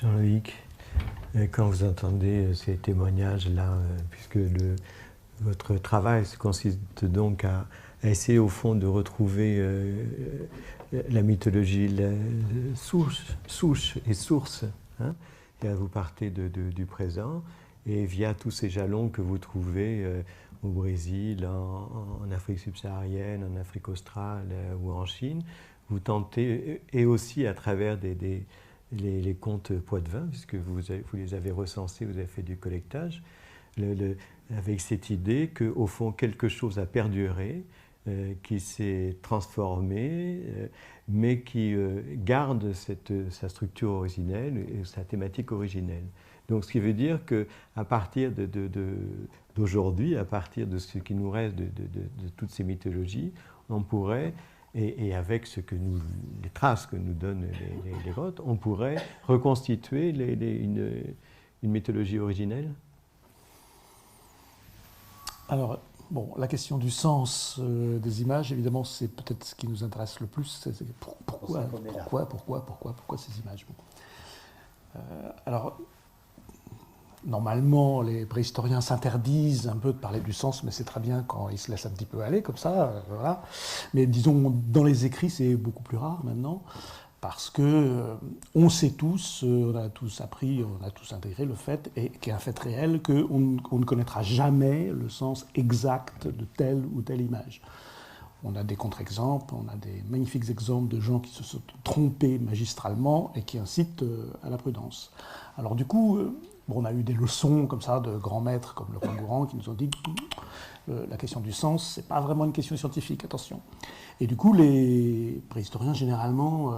Jean-Loïc, quand vous entendez ces témoignages-là, puisque votre travail consiste donc à essayer au fond de retrouver la mythologie, la souche et source, hein, et à vous partez du présent, et via tous ces jalons que vous trouvez au Brésil, en Afrique subsaharienne, en Afrique australe ou en Chine, vous tentez, et aussi à travers les contes Poitevin, puisque vous les avez recensés, vous avez fait du collectage, avec cette idée qu'au fond quelque chose a perduré, qui s'est transformé, mais qui garde sa structure originelle et sa thématique originelle. Donc ce qui veut dire qu'à partir d'aujourd'hui, à partir de ce qui nous reste de toutes ces mythologies, on pourrait, et avec les traces que nous donnent les grottes, on pourrait reconstituer une mythologie originelle. Alors, bon, la question du sens des images, évidemment, c'est peut-être ce qui nous intéresse le plus. Pourquoi ces images? Alors, normalement, les préhistoriens s'interdisent un peu de parler du sens, mais c'est très bien quand ils se laissent un petit peu aller comme ça, voilà. Mais disons, dans les écrits, c'est beaucoup plus rare maintenant, parce que on sait tous, on a tous appris, on a tous intégré le fait, et qui est un fait réel, qu'on ne connaîtra jamais le sens exact de telle ou telle image. On a des contre-exemples, on a des magnifiques exemples de gens qui se sont trompés magistralement et qui incitent à la prudence. Alors du coup, on a eu des leçons comme ça de grands maîtres comme le Rembrandt qui nous ont dit la question du sens, c'est pas vraiment une question scientifique, attention. Et du coup, les préhistoriens généralement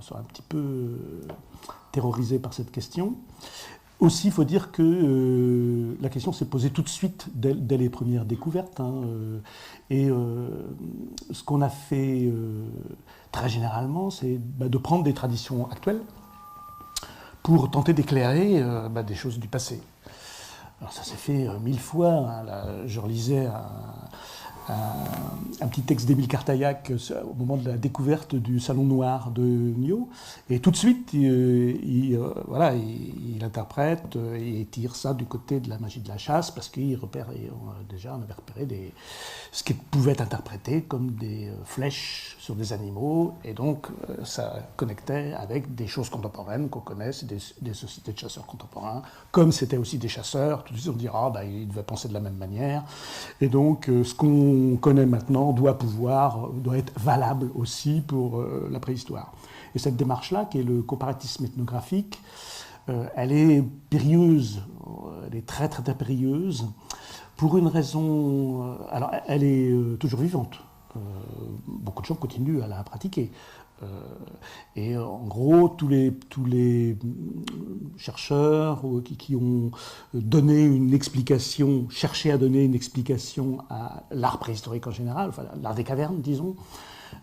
sont un petit peu terrorisés par cette question. Aussi, il faut dire que la question s'est posée tout de suite dès les premières découvertes. Et ce qu'on a fait très généralement, c'est de prendre des traditions actuelles pour tenter d'éclairer des choses du passé. Alors ça s'est fait 1000 fois. Là, je relisais un petit texte d'Émile Cartaillac au moment de la découverte du Salon Noir de Millau. Et tout de suite, il interprète et tire ça du côté de la magie de la chasse, parce qu'il repérait, déjà on avait repéré ce qui pouvait être interprété comme des flèches sur des animaux, et donc ça connectait avec des choses contemporaines qu'on connaît, c'est des sociétés de chasseurs contemporains. Comme c'était aussi des chasseurs, tout de suite on dira, ils devaient penser de la même manière. Et donc ce qu'on connaît maintenant doit être valable aussi pour la préhistoire. Et cette démarche-là, qui est le comparatisme ethnographique, elle est périlleuse, elle est très très très périlleuse, pour une raison... alors, elle est toujours vivante. Beaucoup de gens continuent à la pratiquer. Et en gros, tous les chercheurs qui ont donné une explication, cherché à donner une explication à l'art préhistorique en général, enfin l'art des cavernes, disons,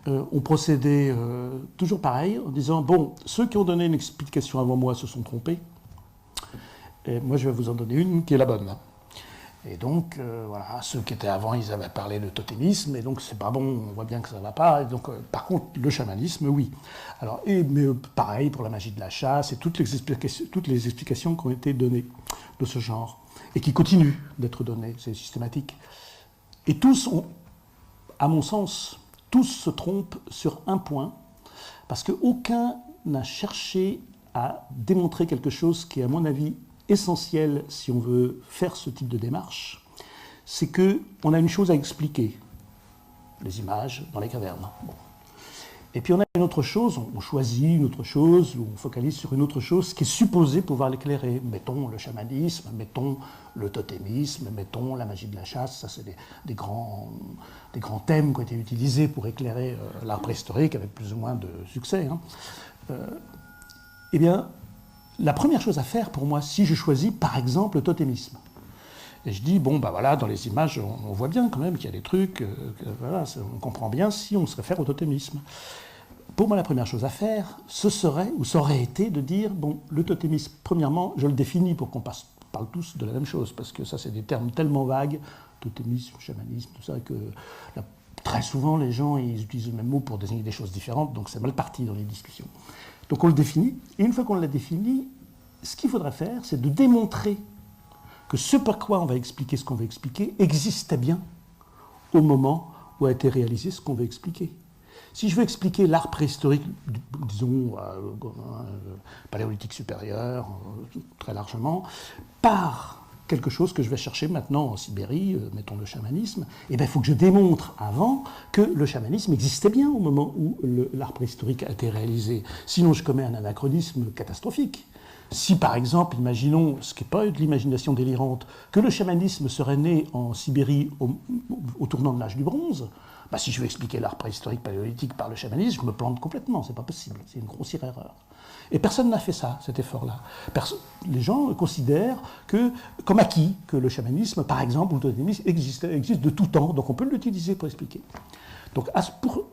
ont procédé toujours pareil, en disant, bon, ceux qui ont donné une explication avant moi se sont trompés, et moi je vais vous en donner une qui est la bonne. Et donc, voilà, ceux qui étaient avant, ils avaient parlé de totémisme, et donc c'est pas bon, on voit bien que ça va pas. Et donc, par contre, le chamanisme, oui. Alors, mais pareil pour la magie de la chasse et toutes les explications qui ont été données de ce genre, et qui continuent d'être données, c'est systématique. Et tous à mon sens, tous se trompent sur un point, parce qu'aucun n'a cherché à démontrer quelque chose qui est, à mon avis, essentiel si on veut faire ce type de démarche, c'est qu'on a une chose à expliquer, les images dans les cavernes. Bon. Et puis on a une autre chose, on choisit une autre chose, ou on focalise sur une autre chose qui est supposée pouvoir l'éclairer. Mettons le chamanisme, mettons le totémisme, mettons la magie de la chasse, ça c'est des grands thèmes qui ont été utilisés pour éclairer l'art préhistorique avec plus ou moins de succès. Eh bien, la première chose à faire pour moi, si je choisis par exemple le totémisme, et je dis, voilà, dans les images, on voit bien quand même qu'il y a des trucs, voilà, on comprend bien si on se réfère au totémisme. Pour moi, la première chose à faire, ça aurait été de dire, le totémisme, premièrement, je le définis pour qu'on parle tous de la même chose, parce que ça, c'est des termes tellement vagues, totémisme, chamanisme, tout ça, que très souvent, les gens, ils utilisent le même mot pour désigner des choses différentes, donc c'est mal parti dans les discussions. Donc on le définit, et une fois qu'on l'a défini, ce qu'il faudrait faire, c'est de démontrer que ce par quoi on va expliquer ce qu'on va expliquer existait bien au moment où a été réalisé ce qu'on veut expliquer. Si je veux expliquer l'art préhistorique, disons, paléolithique supérieur, très largement, par quelque chose que je vais chercher maintenant en Sibérie, mettons le chamanisme, eh bien, il faut que je démontre avant que le chamanisme existait bien au moment où l'art préhistorique a été réalisé. Sinon, je commets un anachronisme catastrophique. Si, par exemple, imaginons, ce qui n'est pas de l'imagination délirante, que le chamanisme serait né en Sibérie au tournant de l'âge du bronze, bah, si je veux expliquer l'art préhistorique paléolithique par le chamanisme, je me plante complètement, c'est pas possible, c'est une grossière erreur. Et personne n'a fait ça, cet effort-là. Les gens considèrent comme acquis que le chamanisme, par exemple, ou le totémisme, existe de tout temps, donc on peut l'utiliser pour expliquer. Donc,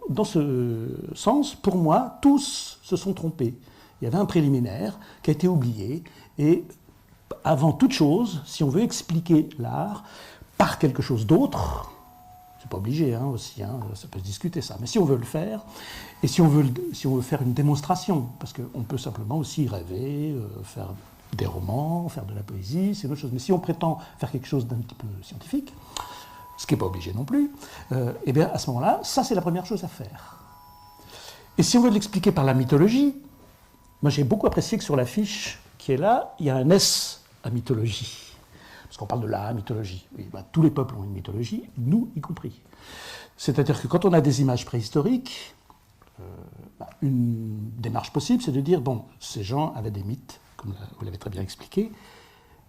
dans ce sens, pour moi, tous se sont trompés. Il y avait un préliminaire qui a été oublié, et avant toute chose, si on veut expliquer l'art par quelque chose d'autre, c'est pas obligé aussi, ça peut se discuter ça, mais si on veut le faire, et si on veut faire une démonstration, parce qu'on peut simplement aussi rêver, faire des romans, faire de la poésie, c'est une autre chose, mais si on prétend faire quelque chose d'un petit peu scientifique, ce qui n'est pas obligé non plus, et bien à ce moment-là, ça c'est la première chose à faire. Et si on veut l'expliquer par la mythologie, moi j'ai beaucoup apprécié que sur l'affiche qui est là, il y a un S à mythologie. Parce qu'on parle de la mythologie. Oui, bah, tous les peuples ont une mythologie, nous y compris. C'est-à-dire que quand on a des images préhistoriques, une démarche possible, c'est de dire, bon, ces gens avaient des mythes, comme vous l'avez très bien expliqué,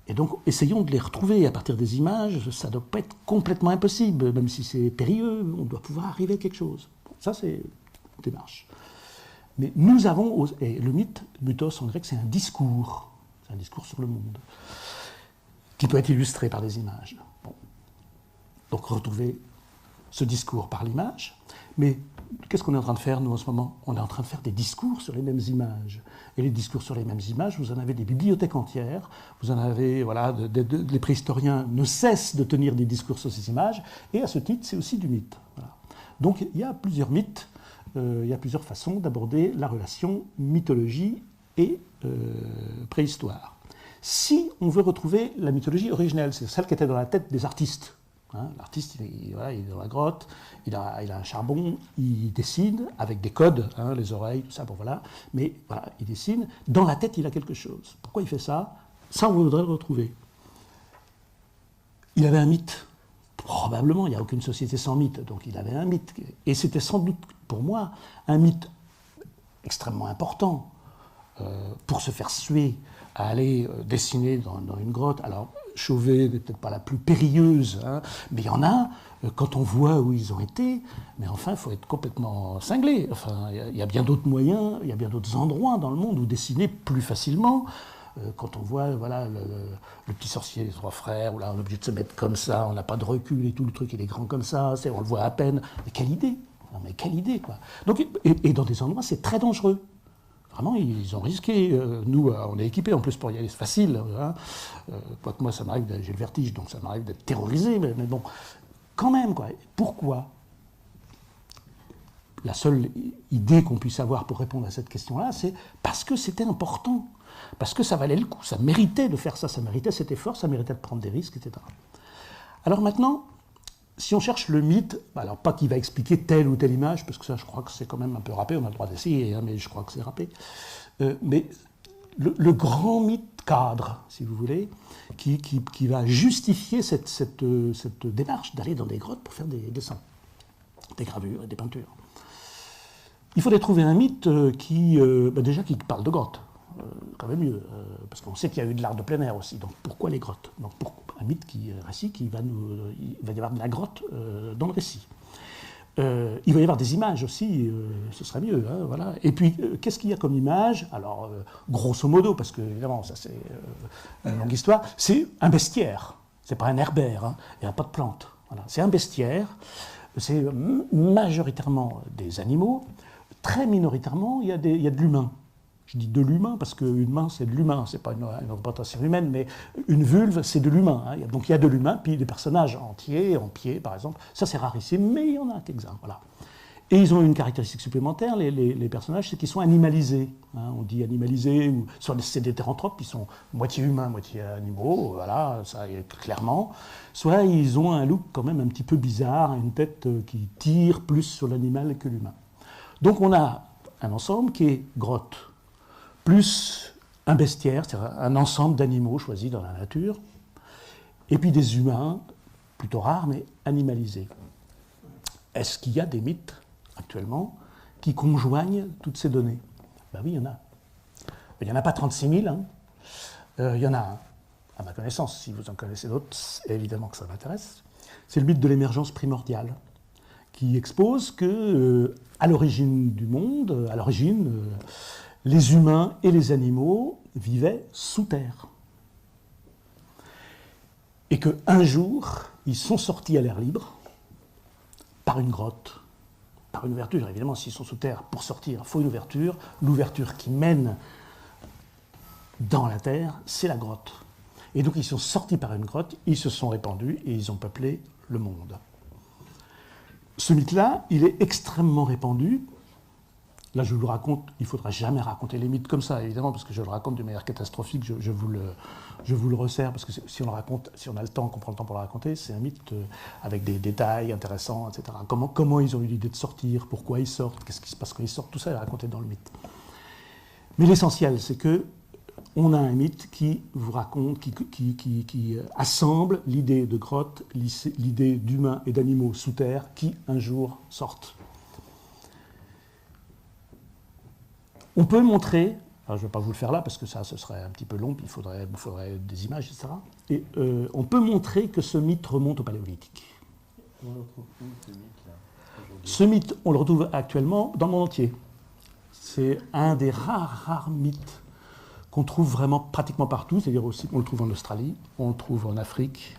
et donc essayons de les retrouver à partir des images, ça ne doit pas être complètement impossible, même si c'est périlleux, on doit pouvoir arriver à quelque chose. Bon, ça c'est une démarche. Mais nous avons, et le mythe, mythos en grec, c'est un discours sur le monde, qui peut être illustré par des images. Bon. Donc retrouver ce discours par l'image, mais qu'est-ce qu'on est en train de faire, nous, en ce moment? On est en train de faire des discours sur les mêmes images. Et les discours sur les mêmes images, vous en avez des bibliothèques entières, vous en avez, voilà, les préhistoriens ne cessent de tenir des discours sur ces images, et à ce titre, c'est aussi du mythe. Voilà. Donc il y a plusieurs mythes, il y a plusieurs façons d'aborder la relation mythologie et préhistoire. Si on veut retrouver la mythologie originelle, c'est celle qui était dans la tête des artistes. L'artiste, il est dans la grotte, il a un charbon, il dessine avec des codes, les oreilles, tout ça, bon voilà. Mais voilà, il dessine, dans la tête, il a quelque chose. Pourquoi il fait ça? Ça, on voudrait le retrouver. Il avait un mythe. Probablement, il n'y a aucune société sans mythe, donc il avait un mythe. Et c'était sans doute, pour moi, un mythe extrêmement important pour se faire suer à aller dessiner dans une grotte. Alors, Chauvet n'est peut-être pas la plus périlleuse, mais il y en a, quand on voit où ils ont été, mais enfin, il faut être complètement cinglé. Enfin, il y a bien d'autres moyens, il y a bien d'autres endroits dans le monde où dessiner plus facilement. Quand on voit voilà, le petit sorcier des trois frères, où là on est obligé de se mettre comme ça, on n'a pas de recul et tout, le truc il est grand comme ça, on le voit à peine. Mais quelle idée! Non, mais quelle idée, quoi! Donc, et dans des endroits, c'est très dangereux. Vraiment, ils ont risqué. Nous, on est équipés en plus pour y aller, c'est facile. Quoique moi, ça m'arrive, j'ai le vertige, donc ça m'arrive d'être terrorisé, mais bon, quand même, quoi. Pourquoi? La seule idée qu'on puisse avoir pour répondre à cette question-là, c'est parce que c'était important. Parce que ça valait le coup, ça méritait de faire ça, ça méritait cet effort, ça méritait de prendre des risques, etc. Alors maintenant, si on cherche le mythe, alors pas qui va expliquer telle ou telle image, parce que ça je crois que c'est quand même un peu râpé, on a le droit d'essayer, mais je crois que c'est râpé, mais le grand mythe cadre, si vous voulez, qui va justifier cette démarche d'aller dans des grottes pour faire des dessins, des gravures et des peintures. Il faudrait trouver un mythe déjà qui parle de grottes. Quand même mieux, parce qu'on sait qu'il y a eu de l'art de plein air aussi, donc pourquoi les grottes? Donc un mythe récit il va y avoir de la grotte dans le récit. Il va y avoir des images aussi, ce serait mieux, voilà. Et puis, qu'est-ce qu'il y a comme image? Alors, grosso modo, parce que évidemment, ça c'est une longue histoire, c'est un bestiaire, c'est pas un herbère, il n'y a pas de plantes, voilà. C'est un bestiaire, c'est majoritairement des animaux, très minoritairement, il y a de l'humain. Je dis de l'humain parce qu'une main, c'est de l'humain, c'est pas une représentation humaine, mais une vulve, c'est de l'humain. Donc il y a de l'humain, puis des personnages entiers, en pied par exemple, ça c'est rarissime, mais il y en a quelques-uns. Voilà. Et ils ont une caractéristique supplémentaire, les personnages, c'est qu'ils sont animalisés. Hein, on dit animalisés, ou soit c'est des théranthropes, ils sont moitié humains, moitié animaux, voilà, ça est clairement. Soit ils ont un look quand même un petit peu bizarre, une tête qui tire plus sur l'animal que l'humain. Donc on a un ensemble qui est grotte, plus un bestiaire, c'est-à-dire un ensemble d'animaux choisis dans la nature, et puis des humains, plutôt rares, mais animalisés. Est-ce qu'il y a des mythes actuellement qui conjoignent toutes ces données? Ben oui, il y en a. Il n'y en a pas 36 000, hein. Il y en a un, à ma connaissance. Si vous en connaissez d'autres, évidemment que ça m'intéresse. C'est le mythe de l'émergence primordiale, qui expose que, à l'origine du monde, à l'origine, les humains et les animaux vivaient sous terre. Et qu'un jour, ils sont sortis à l'air libre, par une grotte, par une ouverture. Évidemment, s'ils sont sous terre, pour sortir, il faut une ouverture. L'ouverture qui mène dans la terre, c'est la grotte. Et donc, ils sont sortis par une grotte, ils se sont répandus et ils ont peuplé le monde. Ce mythe-là, il est extrêmement répandu. Là, je vous le raconte, il ne faudra jamais raconter les mythes comme ça, évidemment, parce que je le raconte de manière catastrophique, je vous le resserre, parce que si on le raconte, si on a le temps, qu'on prend le temps pour le raconter, c'est un mythe avec des détails intéressants, etc. Comment ils ont eu l'idée de sortir, pourquoi ils sortent, qu'est-ce qui se passe quand ils sortent, tout ça est raconté dans le mythe. Mais l'essentiel, c'est que on a un mythe qui vous raconte, qui assemble l'idée de grotte, l'idée d'humains et d'animaux sous terre qui, un jour, sortent. On peut montrer, alors je ne vais pas vous le faire là parce que ça, ce serait un petit peu long, puis il vous faudrait des images, etc. Et on peut montrer que ce mythe remonte au Paléolithique. On le retrouve où, ce mythe-là, aujourd'hui ? Ce mythe, on le retrouve actuellement dans le monde entier. C'est un des rares mythes qu'on trouve vraiment pratiquement partout, c'est-à-dire aussi, on le trouve en Australie, on le trouve en Afrique,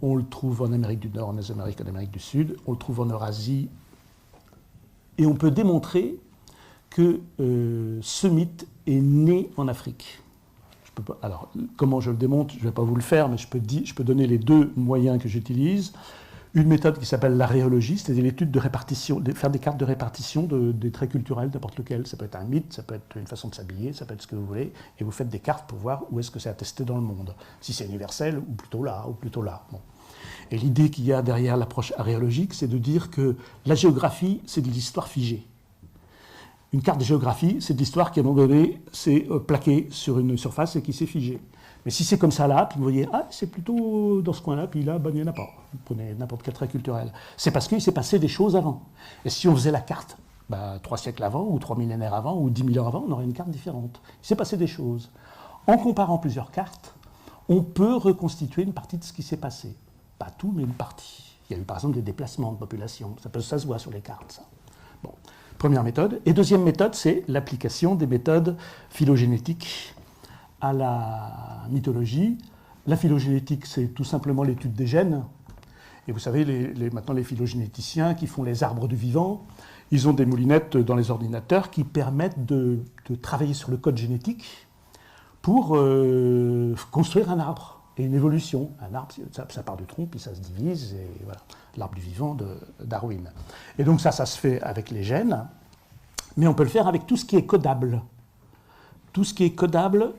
on le trouve en Amérique du Nord, en Mésoamérique, en Amérique du Sud, on le trouve en Eurasie, et on peut démontrer que ce mythe est né en Afrique. Alors, comment je le démontre, je ne vais pas vous le faire, mais je peux donner les deux moyens que j'utilise. Une méthode qui s'appelle l'aréologie, c'est-à-dire l'étude de répartition, faire des cartes de répartition des traits culturels, n'importe lequel. Ça peut être un mythe, ça peut être une façon de s'habiller, ça peut être ce que vous voulez, et vous faites des cartes pour voir où est-ce que c'est attesté dans le monde. Si c'est universel, ou plutôt là, ou plutôt là. Bon. Et l'idée qu'il y a derrière l'approche aréologique, c'est de dire que la géographie, c'est de l'histoire figée. Une carte de géographie, c'est de l'histoire qui, à un moment donné, s'est plaquée sur une surface et qui s'est figée. Mais si c'est comme ça là, puis vous voyez, ah, c'est plutôt dans ce coin-là, puis là, ben, il n'y en a pas. Vous prenez n'importe quel trait culturel. C'est parce qu'il s'est passé des choses avant. Et si on faisait la carte 3 siècles avant, ou 3 millénaires avant, ou 10 000 ans avant, on aurait une carte différente. Il s'est passé des choses. En comparant plusieurs cartes, on peut reconstituer une partie de ce qui s'est passé. Pas tout, mais une partie. Il y a eu par exemple des déplacements de population. Ça se voit sur les cartes, ça. Bon. Première méthode. Et deuxième méthode, c'est l'application des méthodes phylogénétiques à la mythologie. La phylogénétique, c'est tout simplement l'étude des gènes. Et vous savez, maintenant, les phylogénéticiens qui font les arbres du vivant, ils ont des moulinettes dans les ordinateurs qui permettent de travailler sur le code génétique pour construire un arbre et une évolution. Un arbre, ça part du tronc, puis ça se divise, et voilà, l'arbre du vivant de Darwin. Et donc ça se fait avec les gènes, mais on peut le faire avec tout ce qui est codable. Tout ce qui est codable,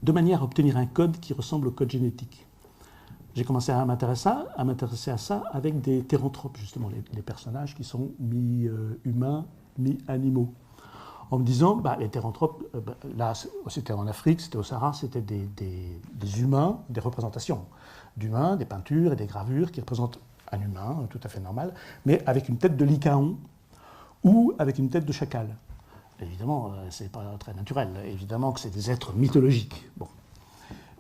de manière à obtenir un code qui ressemble au code génétique. J'ai commencé à m'intéresser à ça avec des théranthropes, justement, les personnages qui sont mi-humains, mi-animaux. En me disant, les théranthropes, là, c'était en Afrique, c'était au Sahara, c'était des humains, des représentations d'humains, des peintures et des gravures qui représentent un humain, tout à fait normal, mais avec une tête de lycaon ou avec une tête de chacal. Évidemment, ce n'est pas très naturel. Évidemment que c'est des êtres mythologiques. Bon.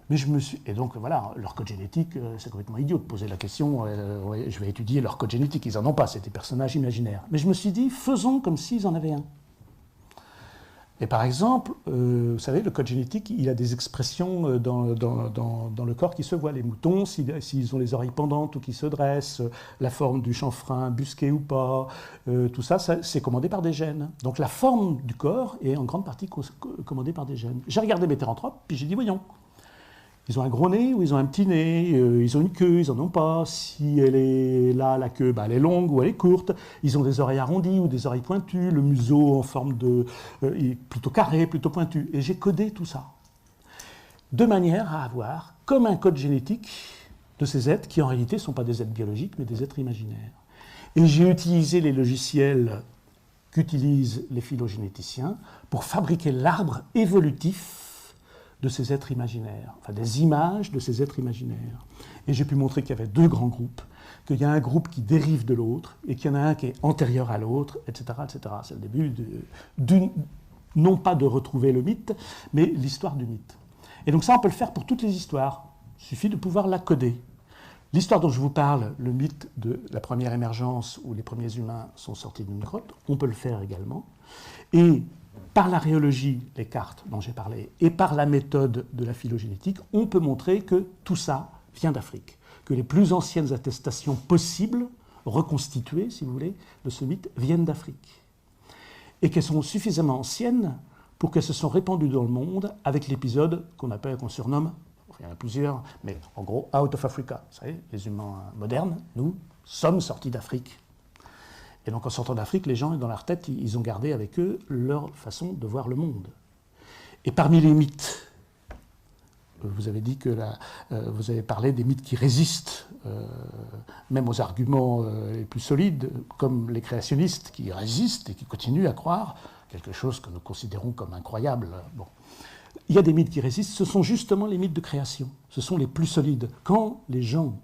Mais et donc, voilà, leur code génétique, c'est complètement idiot de poser la question, je vais étudier leur code génétique. Ils n'en ont pas, c'est des personnages imaginaires. Mais je me suis dit, faisons comme s'ils en avaient un. Et par exemple, vous savez, le code génétique, il a des expressions dans le corps qui se voient. Les moutons, s'ils ont les oreilles pendantes ou qui se dressent, la forme du chanfrein, busqué ou pas, tout ça, c'est commandé par des gènes. Donc la forme du corps est en grande partie commandée par des gènes. J'ai regardé mes théranthropes, puis j'ai dit, voyons, Ils ont un gros nez ou ils ont un petit nez, ils ont une queue, ils n'en ont pas. Si elle est là, la queue, elle est longue ou elle est courte. Ils ont des oreilles arrondies ou des oreilles pointues, le museau en forme de... plutôt carré, plutôt pointu. Et j'ai codé tout ça. De manière à avoir comme un code génétique de ces êtres qui en réalité ne sont pas des êtres biologiques, mais des êtres imaginaires. Et j'ai utilisé les logiciels qu'utilisent les phylogénéticiens pour fabriquer l'arbre évolutif de ces êtres imaginaires, enfin des images de ces êtres imaginaires. Et j'ai pu montrer qu'il y avait deux grands groupes, qu'il y a un groupe qui dérive de l'autre, et qu'il y en a un qui est antérieur à l'autre, etc., etc. C'est le début non pas de retrouver le mythe, mais l'histoire du mythe. Et donc ça, on peut le faire pour toutes les histoires. Il suffit de pouvoir la coder. L'histoire dont je vous parle, le mythe de la première émergence où les premiers humains sont sortis d'une grotte, on peut le faire également. Et par l'aréologie, les cartes dont j'ai parlé, et par la méthode de la phylogénétique, on peut montrer que tout ça vient d'Afrique, que les plus anciennes attestations possibles, reconstituées, si vous voulez, de ce mythe, viennent d'Afrique. Et qu'elles sont suffisamment anciennes pour qu'elles se sont répandues dans le monde avec l'épisode qu'on surnomme, il y en a plusieurs, mais en gros, out of Africa. Vous savez, les humains modernes, nous, sommes sortis d'Afrique. Et donc en sortant d'Afrique, les gens, dans leur tête, ils ont gardé avec eux leur façon de voir le monde. Et parmi les mythes, vous avez dit que vous avez parlé des mythes qui résistent, même aux arguments les plus solides, comme les créationnistes qui résistent et qui continuent à croire quelque chose que nous considérons comme incroyable. Bon. Il y a des mythes qui résistent, ce sont justement les mythes de création, ce sont les plus solides. Quand les gens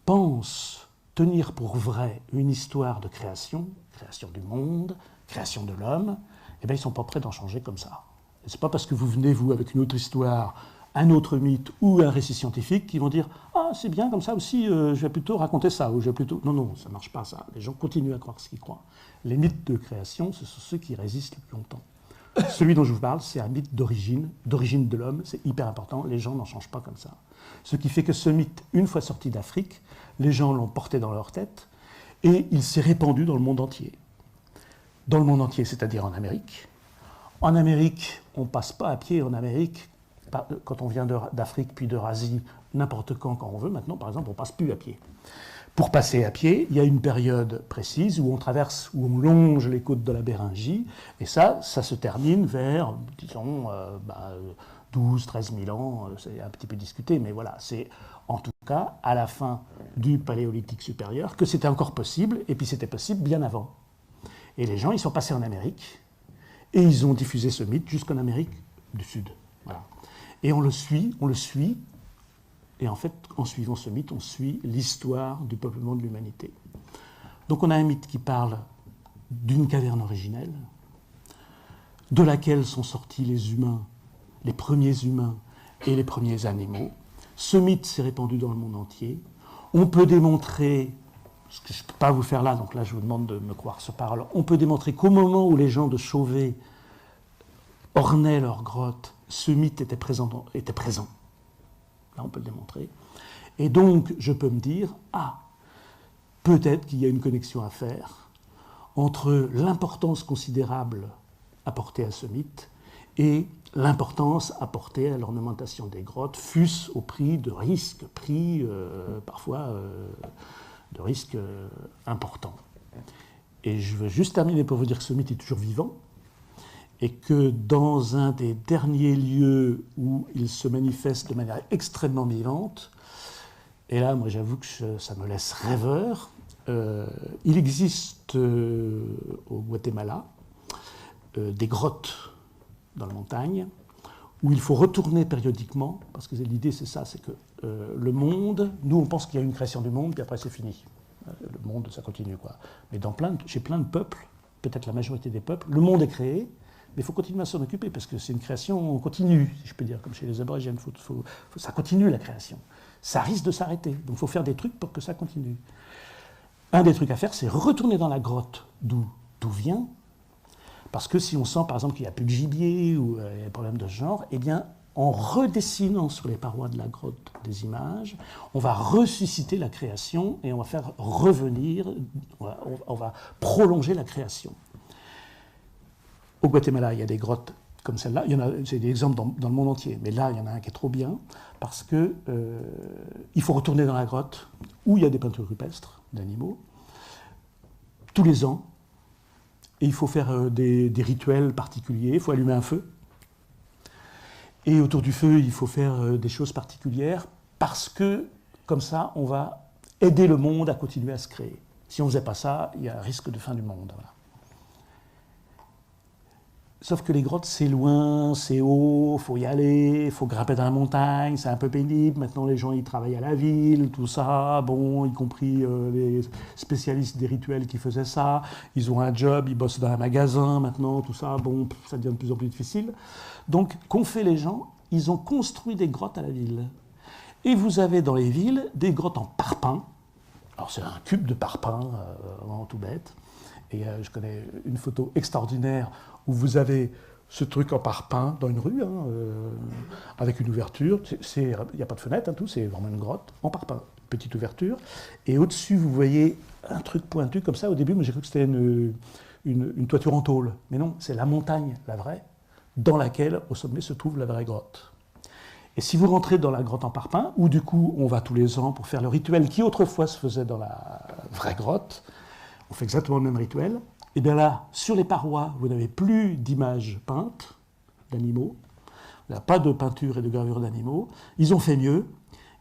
pensent tenir pour vrai une histoire de création, création du monde, création de l'homme, eh bien, ils ne sont pas prêts d'en changer comme ça. Ce n'est pas parce que vous venez, vous, avec une autre histoire, un autre mythe ou un récit scientifique, qu'ils vont dire « Ah, c'est bien, comme ça aussi, je vais plutôt raconter ça. » ou « je vais plutôt... » Non, non, ça ne marche pas, ça. Les gens continuent à croire ce qu'ils croient. Les mythes de création, ce sont ceux qui résistent le plus longtemps. Celui dont je vous parle, c'est un mythe d'origine de l'homme, c'est hyper important, les gens n'en changent pas comme ça. Ce qui fait que ce mythe, une fois sorti d'Afrique, les gens l'ont porté dans leur tête et il s'est répandu dans le monde entier. Dans le monde entier, c'est-à-dire en Amérique. En Amérique, on ne passe pas à pied en Amérique, quand on vient d'Afrique puis d'Eurasie, n'importe quand on veut. Maintenant, par exemple, on ne passe plus à pied. Pour passer à pied, il y a une période précise où on traverse, où on longe les côtes de la Béringie, et ça se termine vers, disons, 12, 13 000 ans, c'est un petit peu discuté, mais voilà, c'est en tout cas à la fin du Paléolithique supérieur que c'était encore possible, et puis c'était possible bien avant. Et les gens, ils sont passés en Amérique, et ils ont diffusé ce mythe jusqu'en Amérique du Sud. Voilà. Et on le suit, et en fait, en suivant ce mythe, on suit l'histoire du peuplement de l'humanité. Donc on a un mythe qui parle d'une caverne originelle, de laquelle sont sortis les humains, les premiers humains et les premiers animaux. Ce mythe s'est répandu dans le monde entier. On peut démontrer, ce que je ne peux pas vous faire là, donc là je vous demande de me croire ce parole, on peut démontrer qu'au moment où les gens de Chauvet ornaient leurs grottes, ce mythe était présent. Là, on peut le démontrer. Et donc, je peux me dire, peut-être qu'il y a une connexion à faire entre l'importance considérable apportée à ce mythe et l'importance apportée à l'ornementation des grottes, fût-ce au prix de risques, parfois de risques importants. Et je veux juste terminer pour vous dire que ce mythe est toujours vivant, et que dans un des derniers lieux où il se manifeste de manière extrêmement vivante, et là, moi j'avoue que ça me laisse rêveur, il existe au Guatemala des grottes dans la montagne où il faut retourner périodiquement, parce que l'idée c'est ça, c'est que le monde, nous on pense qu'il y a une création du monde, puis après c'est fini. Le monde, ça continue, quoi. Mais chez plein de peuples, peut-être la majorité des peuples, le monde est créé, mais il faut continuer à s'en occuper, parce que c'est une création continue, si je peux dire, comme chez les aborigènes. Ça continue, la création. Ça risque de s'arrêter. Donc il faut faire des trucs pour que ça continue. Un des trucs à faire, c'est retourner dans la grotte d'où vient, parce que si on sent, par exemple, qu'il n'y a plus de gibier ou il y a des problèmes de ce genre, eh bien, en redessinant sur les parois de la grotte des images, on va ressusciter la création et on va faire revenir, on va prolonger la création. Au Guatemala, il y a des grottes comme celle-là. C'est des exemples dans le monde entier, mais là, il y en a un qui est trop bien, parce que il faut retourner dans la grotte où il y a des peintures rupestres d'animaux, tous les ans, et il faut faire des rituels particuliers, il faut allumer un feu, et autour du feu, il faut faire des choses particulières, parce que, comme ça, on va aider le monde à continuer à se créer. Si on ne faisait pas ça, il y a un risque de fin du monde. Voilà. Sauf que les grottes, c'est loin, c'est haut, il faut y aller, il faut grimper dans la montagne, c'est un peu pénible. Maintenant, les gens, ils travaillent à la ville, tout ça, bon, y compris les spécialistes des rituels qui faisaient ça. Ils ont un job, ils bossent dans un magasin, maintenant, tout ça, bon, ça devient de plus en plus difficile. Donc, qu'ont fait les gens? Ils ont construit des grottes à la ville. Et vous avez dans les villes des grottes en parpaing. Alors, c'est un cube de parpaing, vraiment tout bête. Et je connais une photo extraordinaire où vous avez ce truc en parpaing dans une rue, avec une ouverture. Il n'y a pas de fenêtre, tout, c'est vraiment une grotte en parpaing. Petite ouverture. Et au-dessus, vous voyez un truc pointu comme ça. Au début, j'ai cru que c'était une toiture en tôle. Mais non, c'est la montagne, la vraie, dans laquelle, au sommet, se trouve la vraie grotte. Et si vous rentrez dans la grotte en parpaing, où du coup, on va tous les ans pour faire le rituel qui autrefois se faisait dans la vraie grotte, on fait exactement le même rituel. Et bien là, sur les parois, vous n'avez plus d'images peintes d'animaux. Il n'y a pas de peinture et de gravure d'animaux. Ils ont fait mieux.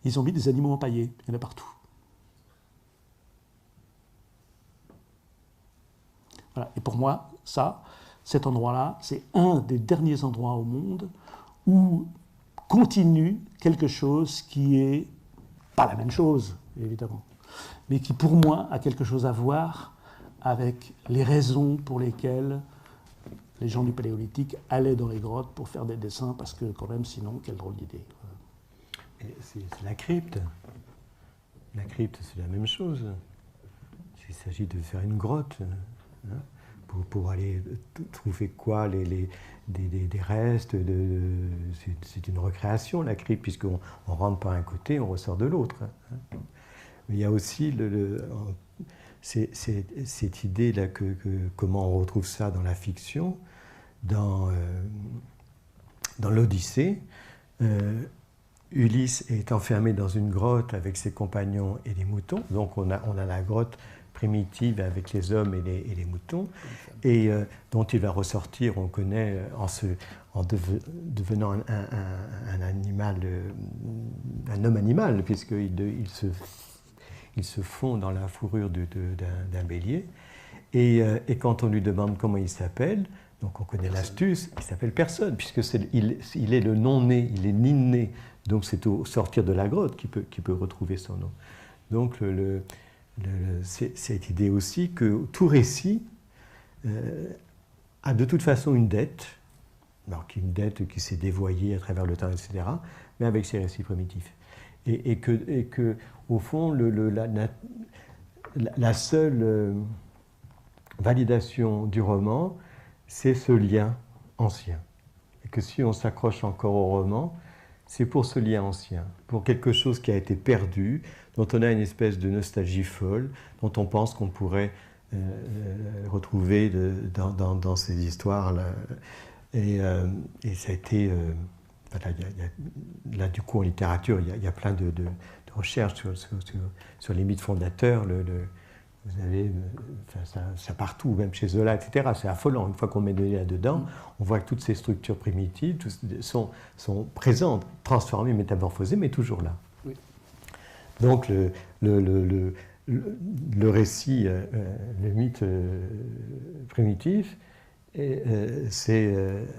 Ils ont mis des animaux empaillés. Il y en a partout. Voilà. Et pour moi, cet endroit-là, c'est un des derniers endroits au monde où continue quelque chose qui est pas la même chose, évidemment, mais qui pour moi a quelque chose à voir avec les raisons pour lesquelles les gens du Paléolithique allaient dans les grottes pour faire des dessins, parce que quand même, sinon, quelle drôle d'idée. C'est la crypte. La crypte, c'est la même chose. Il s'agit de faire une grotte, pour aller trouver quoi, des restes. C'est une recréation, la crypte, puisqu'on rentre par un côté, on ressort de l'autre. Mais il y a aussi cette idée-là comment on retrouve ça dans la fiction, dans l'Odyssée. Ulysse est enfermé dans une grotte avec ses compagnons et les moutons. Donc on a la grotte primitive avec les hommes et les moutons, et dont il va ressortir, on connaît, en devenant un animal, un homme animal, puisqu'il se fond dans la fourrure d'un bélier. Et quand on lui demande comment il s'appelle, donc on connaît l'astuce, il s'appelle personne, puisque il est le non-né, il est ni-né. Donc c'est au sortir de la grotte qu'il peut retrouver son nom. Donc cette idée aussi que tout récit a de toute façon une dette, alors une dette qui s'est dévoyée à travers le temps, etc., mais avec ses récits primitifs. Et que au fond, la seule validation du roman, c'est ce lien ancien. Et que si on s'accroche encore au roman, c'est pour ce lien ancien, pour quelque chose qui a été perdu, dont on a une espèce de nostalgie folle, dont on pense qu'on pourrait retrouver dans ces histoires-là. Et ça a été... voilà, là, du coup, en littérature, il y a plein de recherches sur les mythes fondateurs. Vous avez ça partout, même chez Zola, etc. C'est affolant. Une fois qu'on met là-dedans, on voit que toutes ces structures primitives sont présentes, transformées, métamorphosées, mais toujours là. Oui. Donc le récit, le mythe primitif, c'est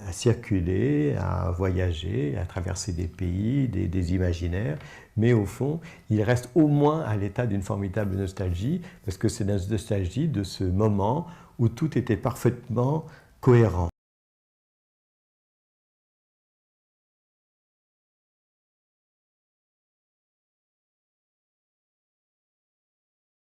à circuler, à voyager, à traverser des pays, des imaginaires, mais au fond, il reste au moins à l'état d'une formidable nostalgie, parce que c'est la nostalgie de ce moment où tout était parfaitement cohérent.